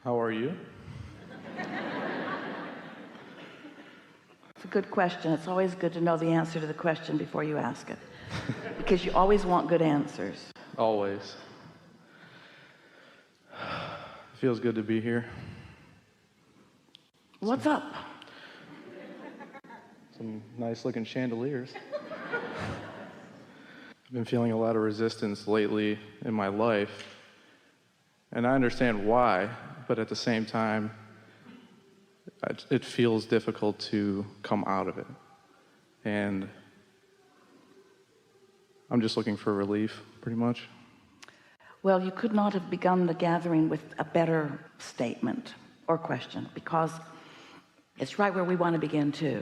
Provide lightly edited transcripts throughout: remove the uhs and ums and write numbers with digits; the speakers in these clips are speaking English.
How are you? It's a good question. It's always good to know the answer to the question before you ask it, because you always want good answers. Always. It feels good to be here. What's up? Some nice looking chandeliers. I've been feeling a lot of resistance lately in my life, and I understand why, but at the same time, it feels difficult to come out of it. And I'm just looking for relief, pretty much. Well, you could not have begun the gathering with a better statement or question, because it's right where we want to begin too.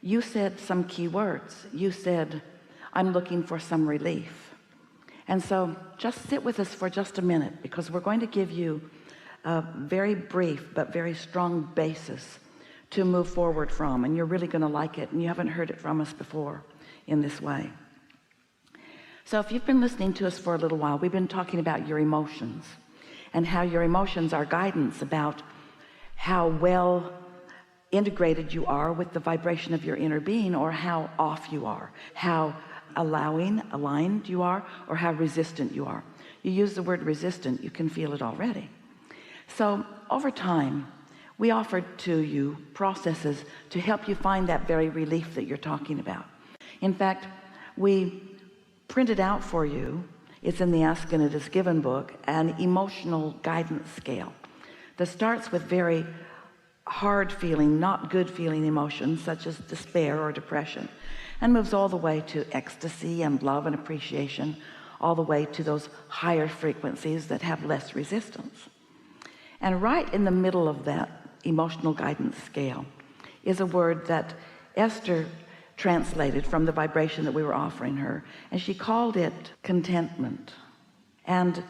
You said some key words. You said, I'm looking for some relief. And so just sit with us for just a minute, because we're going to give you a very brief but very strong basis to move forward from, and you're really going to like it, and you haven't heard it from us before in this way. So if you've been listening to us for a little while, we've been talking about your emotions and how your emotions are guidance about how well integrated you are with the vibration of your inner being, or how off you are, how aligned you are, or how resistant you are. You use the word resistant, you can feel it already. So over time, we offered to you processes to help you find that very relief that you're talking about. In fact, we printed out for you, it's in the Ask and It Is Given book, an emotional guidance scale that starts with very hard feeling, not good feeling emotions such as despair or depression, and moves all the way to ecstasy and love and appreciation, all the way to those higher frequencies that have less resistance. And right in the middle of that emotional guidance scale is a word that Esther translated from the vibration that we were offering her, and she called it contentment. And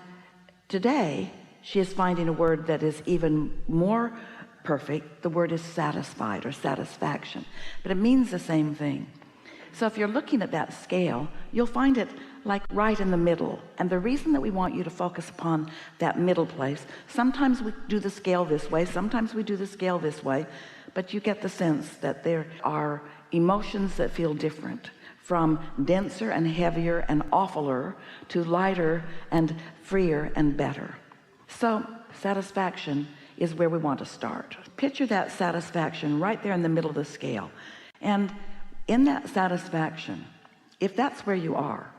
today she is finding a word that is even more perfect. The word is satisfied or satisfaction, but it means the same thing. So if you're looking at that scale, you'll find it like right in the middle. And the reason that we want you to focus upon that middle place, sometimes we do the scale this way, sometimes we do the scale this way, but you get the sense that there are emotions that feel different, from denser and heavier and awfuler to lighter and freer and better. So satisfaction is where we want to start. Picture that satisfaction right there in the middle of the scale. And in that satisfaction, if that's where you are,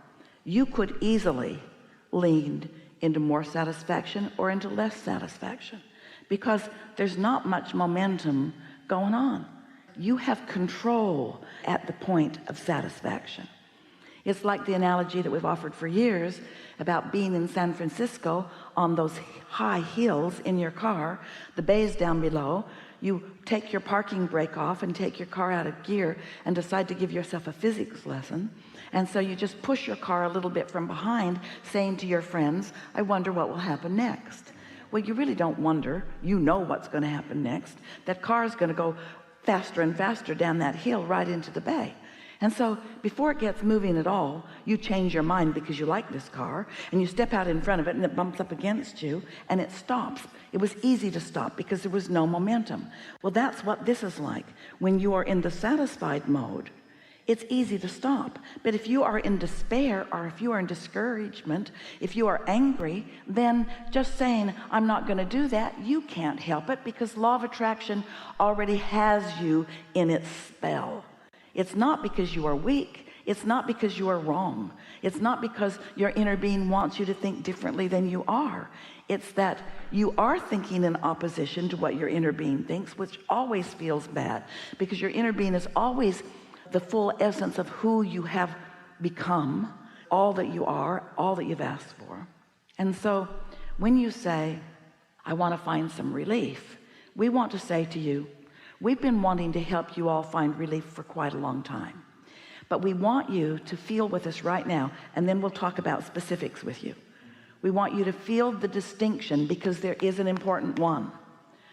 you could easily lean into more satisfaction or into less satisfaction, because there's not much momentum going on. You have control at the point of satisfaction. It's like the analogy that we've offered for years about being in San Francisco on those high hills in your car, the bays down below. You take your parking brake off and take your car out of gear and decide to give yourself a physics lesson. And so you just push your car a little bit from behind, saying to your friends, I wonder what will happen next. Well, you really don't wonder. You know what's going to happen next. That car is going to go faster and faster down that hill right into the bay. And so before it gets moving at all, you change your mind because you like this car, and you step out in front of it and it bumps up against you and it stops. It was easy to stop because there was no momentum. Well, that's what this is like. When you are in the satisfied mode, it's easy to stop. But if you are in despair, or if you are in discouragement, if you are angry, then just saying, I'm not going to do that, you can't help it, because law of attraction already has you in its spell. It's not because you are weak. It's not because you are wrong. It's not because your inner being wants you to think differently than you are. It's that you are thinking in opposition to what your inner being thinks, which always feels bad, because your inner being is always the full essence of who you have become, all that you are, all that you've asked for. And so when you say, I want to find some relief, we want to say to you, we've been wanting to help you all find relief for quite a long time, but we want you to feel with us right now, and then we'll talk about specifics with you. We want you to feel the distinction, because there is an important one,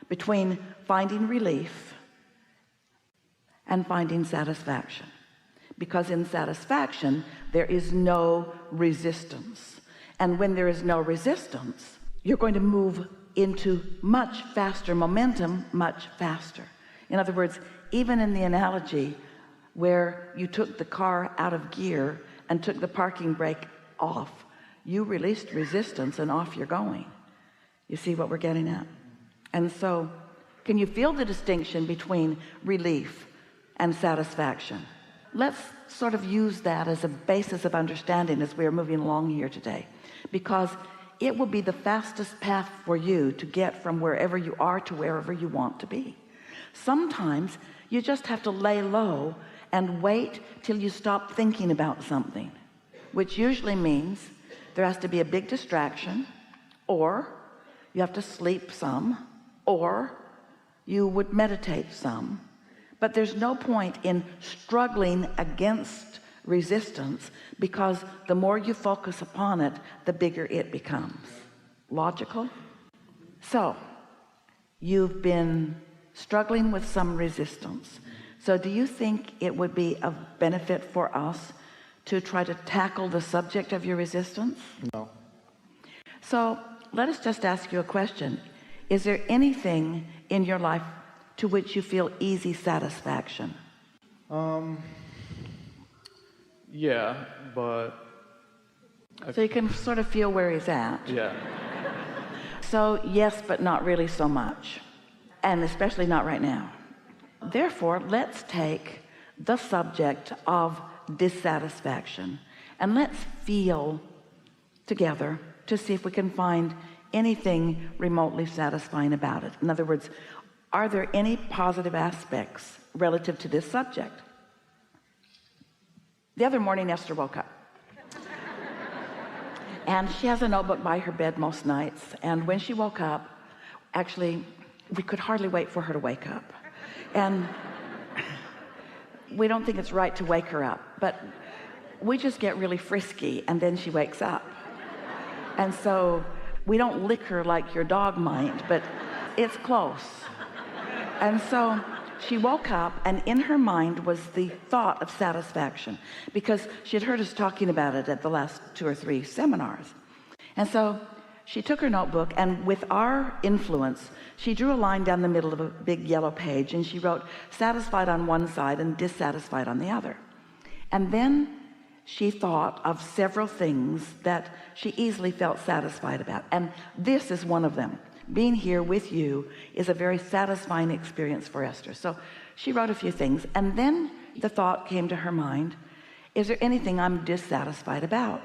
between finding relief and finding satisfaction. Because in satisfaction, there is no resistance. And when there is no resistance, you're going to move into much faster momentum much faster. In other words, even in the analogy where you took the car out of gear and took the parking brake off, you released resistance and off you're going. You see what we're getting at? And so can you feel the distinction between relief and satisfaction? Let's sort of use that as a basis of understanding as we are moving along here today, because it will be the fastest path for you to get from wherever you are to wherever you want to be. Sometimes you just have to lay low and wait till you stop thinking about something, which usually means there has to be a big distraction, or you have to sleep some, or you would meditate some. But there's no point in struggling against resistance, because the more you focus upon it, the bigger it becomes. Logical? So you've been struggling with some resistance. So do you think it would be of benefit for us to try to tackle the subject of your resistance? No. So let us just ask you a question. Is there anything in your life to which you feel easy satisfaction? Yeah, but so you can sort of feel where he's at. yeah. So yes, but not really so much, and especially not right now. Therefore, let's take the subject of dissatisfaction and let's feel together to see if we can find anything remotely satisfying about it. In other words, are there any positive aspects relative to this subject? The other morning, Esther woke up. And she has a notebook by her bed most nights. And when she woke up, actually, we could hardly wait for her to wake up. And we don't think it's right to wake her up, but we just get really frisky, and then she wakes up. And so we don't lick her like your dog might, but it's close. And so she woke up, and in her mind was the thought of satisfaction, because she had heard us talking about it at the last 2 or 3 seminars. And so she took her notebook, and with our influence, she drew a line down the middle of a big yellow page, and she wrote satisfied on one side and dissatisfied on the other. And then she thought of several things that she easily felt satisfied about, and this is one of them. Being here with you is a very satisfying experience for Esther. So she wrote a few things, and then the thought came to her mind, is there anything I'm dissatisfied about?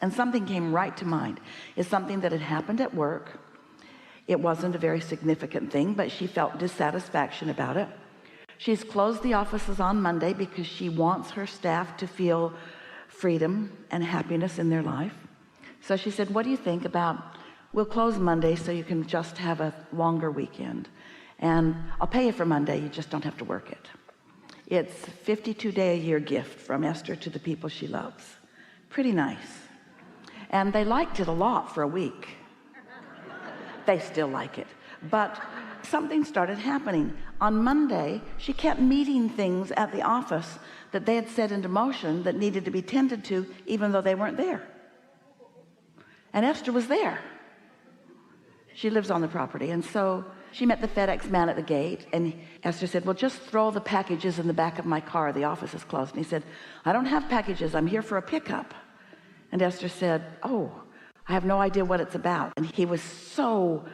and something came right to mind. It's something that had happened at work. It wasn't a very significant thing, but she felt dissatisfaction about it. She's closed the offices on Monday because she wants her staff to feel freedom and happiness in their life. So she said, what do you think about, we'll close Monday so you can just have a longer weekend, and I'll pay you for Monday, you just don't have to work it. It's a 52-day-a-year gift from Esther to the people she loves. Pretty nice. And they liked it a lot for a week. They still like it. But something started happening. On Monday, she kept meeting things at the office that they had set into motion that needed to be tended to, even though they weren't there. And Esther was there. She lives on the property. And so she met the FedEx man at the gate, and Esther said, well, just throw the packages in the back of my car. The office is closed. And he said, I don't have packages. I'm here for a pickup. And Esther said, oh, I have no idea what it's about. And he was so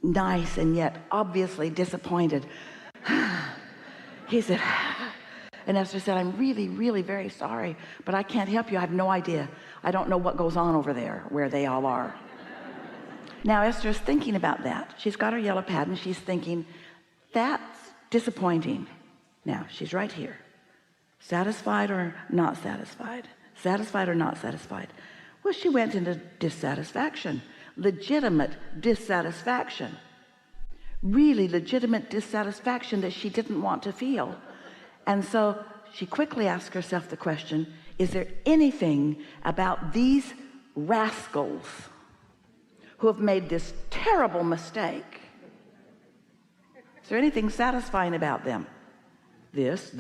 nice and yet obviously disappointed. He said, and Esther said, I'm really, really very sorry, but I can't help you. I have no idea. I don't know what goes on over there where they all are. Now Esther is thinking about that. She's got her yellow pad and she's thinking, that's disappointing. Now she's right here. Satisfied or not satisfied? Satisfied or not satisfied? Well, she went into dissatisfaction, legitimate dissatisfaction, really legitimate dissatisfaction that she didn't want to feel. And so she quickly asked herself the question, is there anything about these rascals who have made this terrible mistake? Is there anything satisfying about them? This.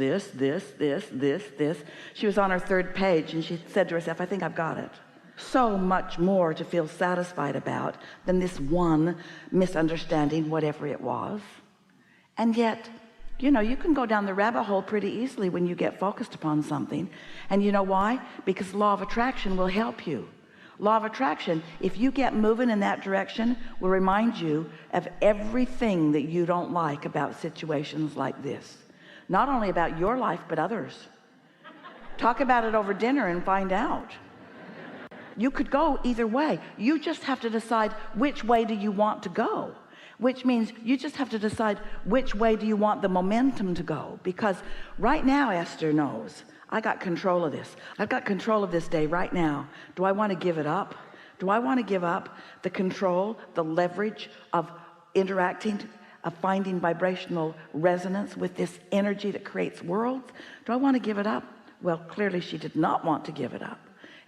She was on her third page and she said to herself, I think I've got it. So much more to feel satisfied about than this one misunderstanding, whatever it was. And yet, you know, you can go down the rabbit hole pretty easily when you get focused upon something. And you know why? Because law of attraction will help you. Law of attraction, if you get moving in that direction, will remind you of everything that you don't like about situations like this. Not only about your life, but others. Talk about it over dinner and find out. You could go either way. You just have to decide which way do you want to go, which means you just have to decide which way do you want the momentum to go. Because right now, Esther knows, I got control of this. I've got control of this day right now. Do I want to give it up? Do I want to give up the control, the leverage of interacting, of finding vibrational resonance with this energy that creates worlds? Do I want to give it up? Well, clearly she did not want to give it up.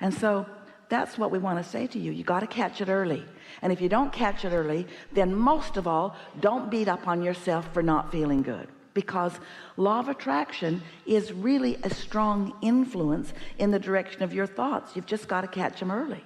And so that's what we want to say to you. You got to catch it early. And if you don't catch it early, then most of all, don't beat up on yourself for not feeling good. Because law of attraction is really a strong influence in the direction of your thoughts. You've just got to catch them early.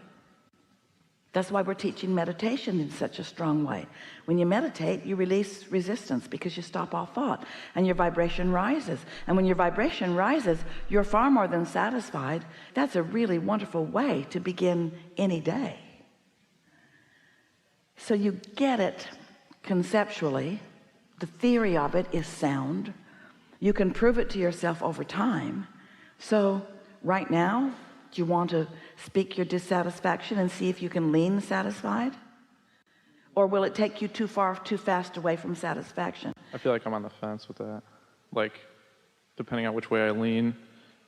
That's why we're teaching meditation in such a strong way. When you meditate, you release resistance because you stop all thought and your vibration rises. And when your vibration rises, you're far more than satisfied. That's a really wonderful way to begin any day. So you get it conceptually. The theory of it is sound. You can prove it to yourself over time. So right now, do you want to speak your dissatisfaction and see if you can lean satisfied? Or will it take you too far, too fast away from satisfaction? I feel like I'm on the fence with that. Like, depending on which way I lean,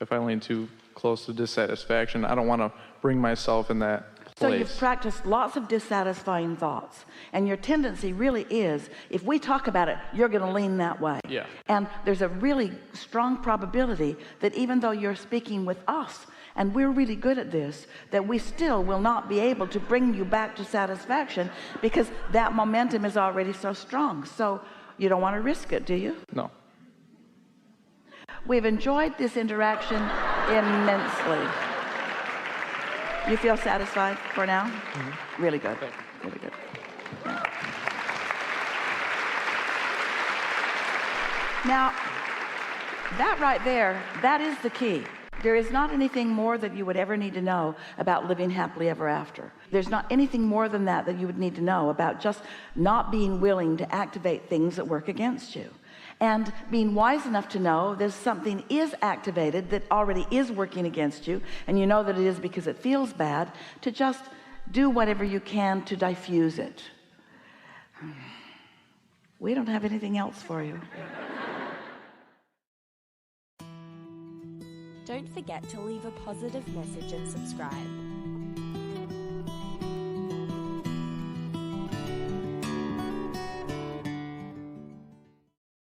if I lean too close to dissatisfaction, I don't want to bring myself in that place. So you've practiced lots of dissatisfying thoughts. And your tendency really is, if we talk about it, you're going to lean that way. Yeah. And there's a really strong probability that even though you're speaking with us, and we're really good at this, that we still will not be able to bring you back to satisfaction because that momentum is already so strong. So you don't want to risk it, do you? No. We've enjoyed this interaction immensely. You feel satisfied for now? Mm-hmm. Really good. Really good. Yeah. Now, that right there, that is the key. There is not anything more that you would ever need to know about living happily ever after. There's not anything more than that you would need to know about just not being willing to activate things that work against you. and being wise enough to know there's something is activated that already is working against you, and you know that it is because it feels bad, to just do whatever you can to diffuse it. We don't have anything else for you. Don't forget to leave a positive message and subscribe.